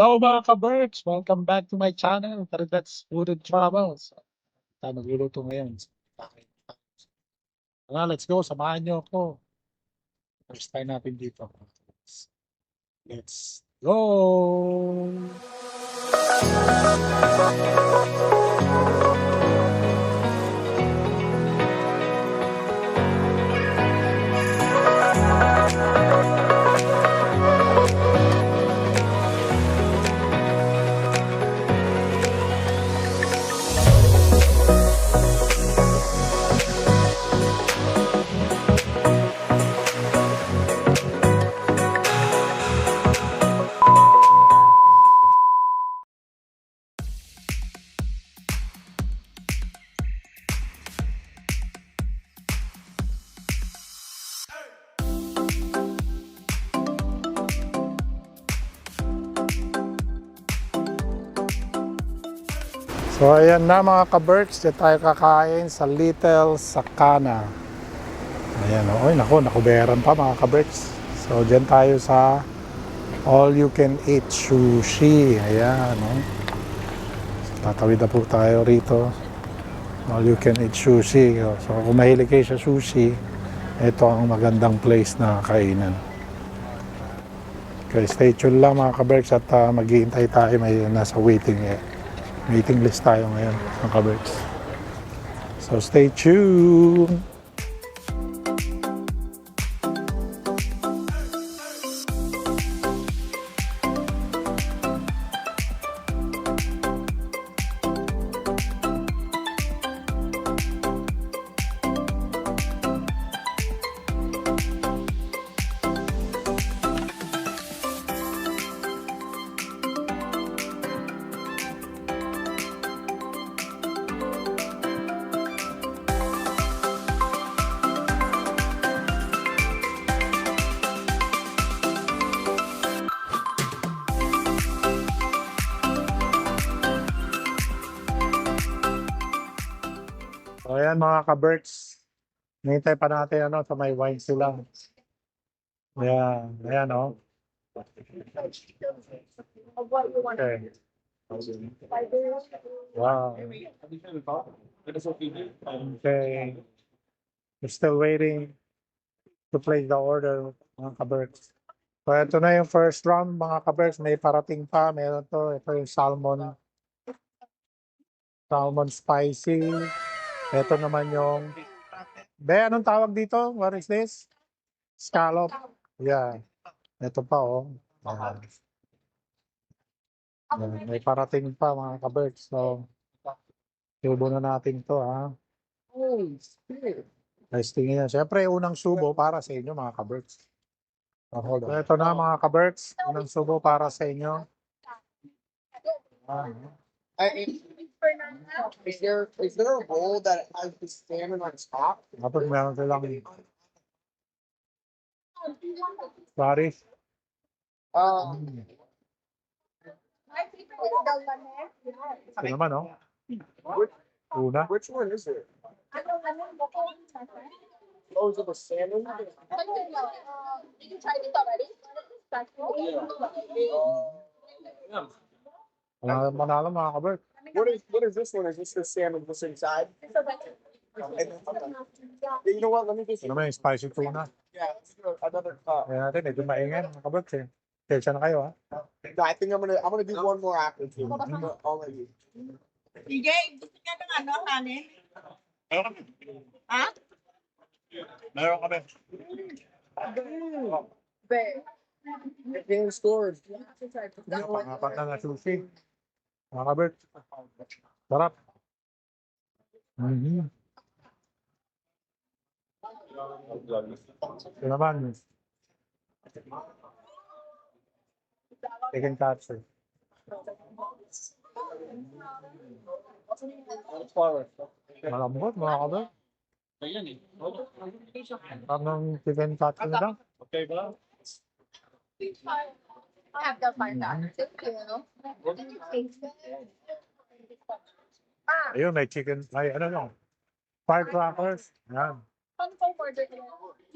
Hello mga ka-Berks! Welcome back to my channel, Caribets Food and Travels. Tayo magluluto ngayon. Tara, let's go. Samahan niyo ako. First time natin dito. Let's go! So ayan na mga ka-Berks, dito tayo kakain sa Little Sakana. Ayan o, oy naku, nakuberan pa mga ka-Berks. So dyan tayo sa All You Can Eat Sushi. Ayan o. So, tatawid na po tayo rito. All You Can Eat Sushi. So kung mahilig kayo sa sushi, ito ang magandang place na kainan. Okay, stay tuned lang mga ka-Berks at maghihintay tayo, may nasa waiting list tayo ngayon mga ka-Berks. So stay tuned! So ayan mga ka-Berks, nihintay pa natin sa may wine sila. Ayan, ayan o. Okay. Wow. Okay. We're still waiting to place the order mga ka-Berks. So ito na yung first round mga ka-Berks, may parating pa, meron to. Ito yung salmon spicy. Ito naman yung anong tawag dito? What is this? Scallop. Yeah. Ito pa Ayan. Ayan. May parating pa mga ka-Berks. So, subo na natin to Testing niya. Siyempre, unang subo para sa inyo mga ka-Berks. So, ito na mga ka-Berks. Unang subo para sa inyo. Is there a bowl that has the salmon on top? Tapos meron silang Paris. Ito naman Una. Which one is it? Oh, is it the salmon? Did you try this already? Manalo mga ka-Berks. What is this one? Is this the salmon that's inside? You know what? Let me just Ito naman yung spicy tuna. let's do another cup. Kaya natin, medyo maingay mga ka-Berks Kaya na kayo No, I think I'm gonna do one more after too. I'll let you. DJ, gusto niya ng kanin? Ha? Meron kami. It came scored. Pangapat na sushi. Mga ka-Berks. Sarap. Ito naman. Chicken katsu. Malambot mga ka-Berks. Parang chicken katsu na lang. I have to find out. Thank you. Ayun, may chicken. May firecrackers. Yan.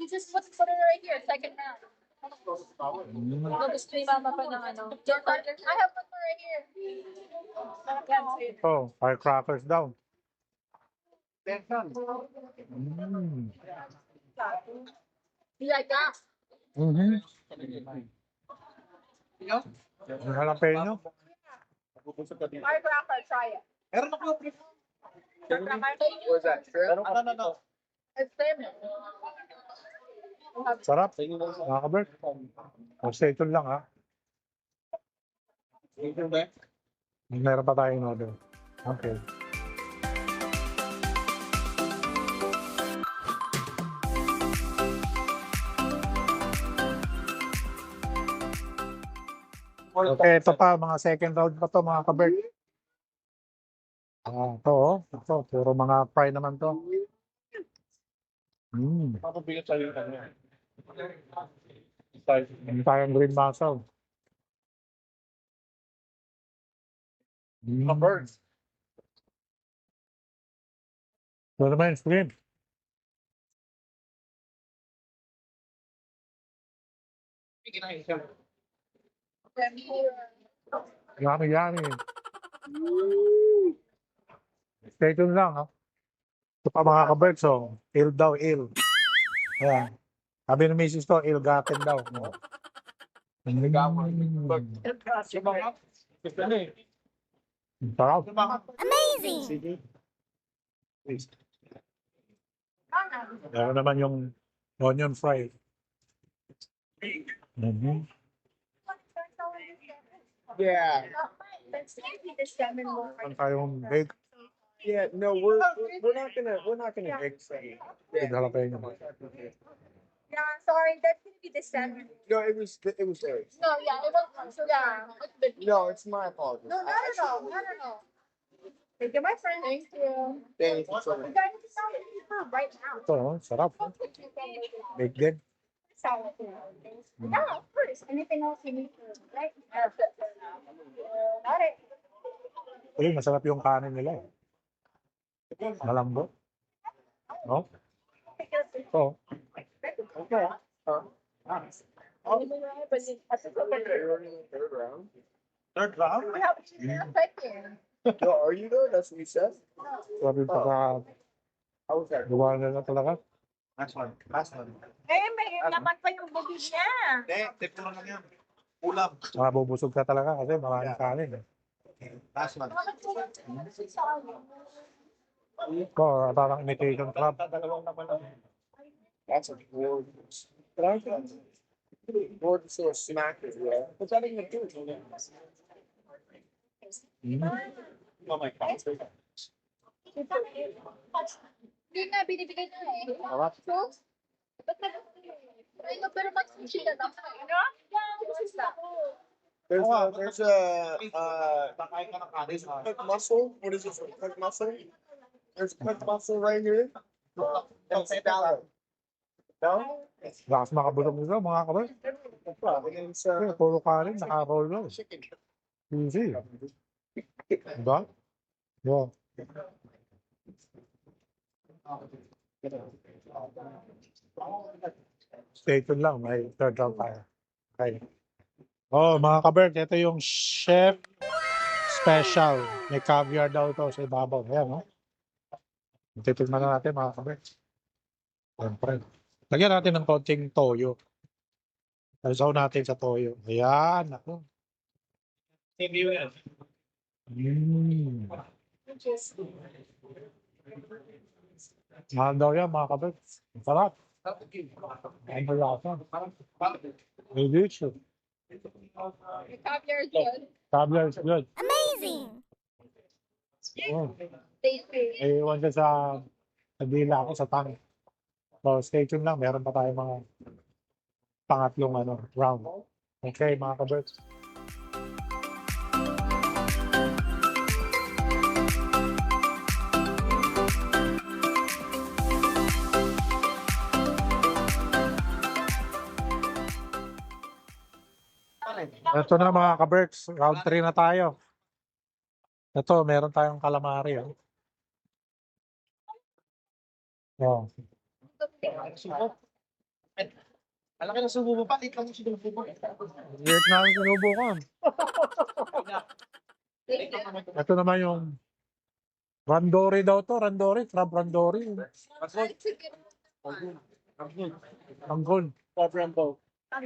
You just put it right here, second round. Gusto ni mama pa ng ano. John Carter. I have one more right here. Oh, firecrackers daw. Mm. You like that? Mhm. Ang jalapeno. Firecracker, try it. Was that shrimp? It's salmon. Sarap. Mga kabert. O, stay tuned lang ha. Meron pa tayong order. Okay. Okay, ito pa, mga second round pa to, mga kabert. Ito, oh. Ito, puro mga fry naman to. Papabigat sa'yo yung kanya. Hindi tayong green basaw. Mga birds. Ito naman yung shrimp. Yummy, yummy. Stay tuned lang ha. Ito pa mga kabert, so, il daw, il. Ayan. Sabi ng misis ko, il gaten daw. Sarap. Amazing! Meron naman yung onion fry. Mhm. Yeah. Meron tayong bake. Yeah, no, we're not gonna mix it. With jalapeno. Yeah, sorry, that's gonna be the salmon. No, it was theirs. No, yeah, it was. Yeah, it's the. No, it's my fault. No, no. Thank you, my friend. Thank you. Thank you so You much. guys need salad right now. Ito, oh, sarap. Bake din. Salad. Yeah, of course. Anything else you need? Right? Got it. Uy, masarap yung kanin nila. Malambot. No? Ito. Okay. Third round. Third round? No, are you there? That's what you said. Sabi pa ka, How was that? gawa na na talaga. Last one. Last one. Eh, may naman pa yung bubig niya. Tip mo lang yan. Ulam. Mabubusog ka talaga kasi maraming kanin. Last one. Ito, parang imitation crab. That's a gorgeous. Gorgeous little smack as well. What's that even do? Oh my God. Hindi nga, binibigay na eh. Sarap. So, ba't na? Ay, no, pero mag-sushi ka na. Ano? There's cooked mussel. What is this? Cooked mussel? There's cooked mussel right here. That's salad. No? Lakas makabulog nito, mga kabay. It's Puro kanin, naka-roll lang. chicken. Easy. Diba? Yeah. Stay tuned lang, may third round tayo. Okay. Oh, mga kabert, ito yung chef special. May caviar daw ito sa ibabaw. Ayan, no? Titignan na natin, mga kabert. Siyempre. Lagyan natin ng konting toyo. Sasaw natin sa toyo. Ayan, ako. Mahal daw yan, mga kabert. Ang sarap. Ang lasa. Delicious. Your caviar is good. Caviar is good. Amazing! Oh. Tasty. Eh, iwan ka sa dila ako sa tang. So, stay tuned lang. Meron pa tayo mga pangatlong round. Okay, mga kabert. Ito na mga kaberks, round 3 na tayo. Ito, meron tayong calamari. Oh. Oh. Alaki ng subo mo pa, lit lang yung sinubo mo. Liit namin sinubukan. Ito naman yung randori daw to. Randori. Crab randori. Anggol. Sobrang bow.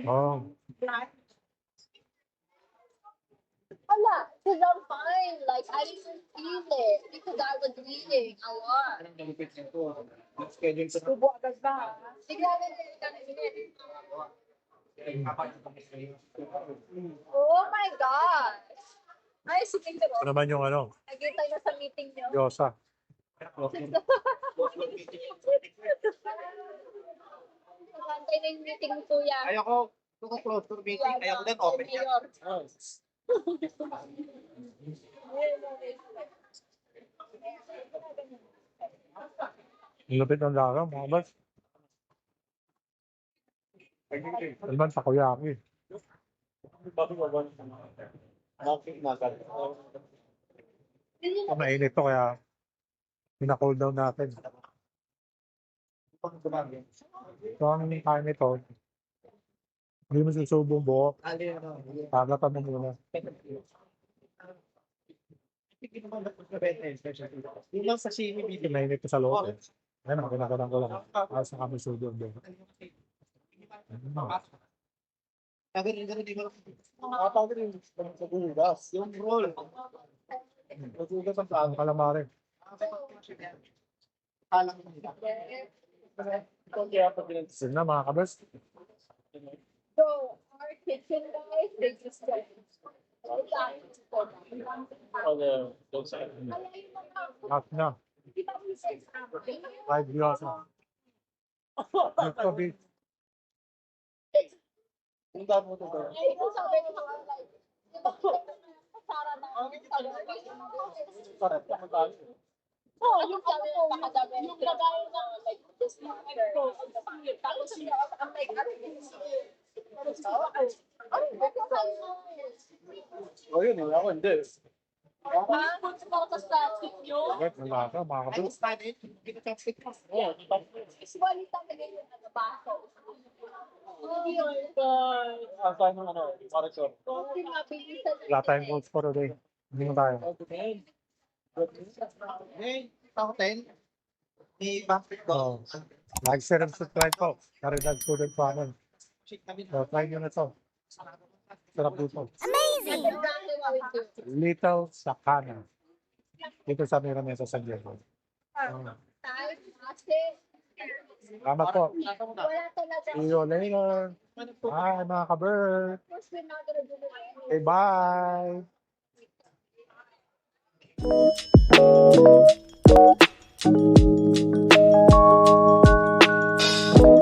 Oh. Wala, because I'm fine. Like, I didn't feel it because I was eating a lot. Anong malupit nito? Schedule sa Subo agad ba? Bigla na din. Oh my gosh! Ay, si Victor. Ito naman yung ano, Nagkita na sa meeting niyo. yosa. Nagkantay na yung meeting ni Kuya. Ayoko. Kung close to meeting, ayoko din open yan. Mayor. Ang lupit ng laro, mga boss. Alman sa kuyaki. Mainit to kaya pina-cool down natin. So ang time nito, hindi mo susubong buo. Tagatan mo muna. Yung lang sa sini video. Mainit ko sa loob. Ayun, kinakanan ko lang. Para sa kami subong doon. Gagawin di mo. Nakapagod yung sa bugas. Yung roll. Bugas ang Ang calamari. Alam mo nila. Kaya pa pinag- Sige na mga kabers. So, our kitchen guys, they just don't. Lahat na. Five yosa. Ito, beef. Yung dami mo ito ba? Ay, ito sabi ko sa like, di ba kasara na Sarap na tayo. Oo, yung sabi ko, makadami. Yung kagaya na, like, this monster. Tapos siya, ang like, ay, ito kayo. O yun, ako hindi. Ha? Punta ko sa static nyo? Bakit? Wala ka, mga Ay, kabers. study. Gina-chopstick pa. Oo, Suwalit talaga yung ano, baso. Hindi yun. ang tayo ng ano, para sure. Hindi mabilisan. Wala tayong goals for today. Hindi mo tayo. Hey, ako 10. May basketball. Like, share, and subscribe po. Caridad Student Channel. Shake kami. So, try nyo na ito. Sarap dito. Amazing. Exactly what we do. Little Sakana. Dito sa Miramesa, San Diego. Time, plastic. Salamat po. Wala talaga. See you later. Bye, mga kabers. Of course, we're not gonna do it anyway. Okay, bye.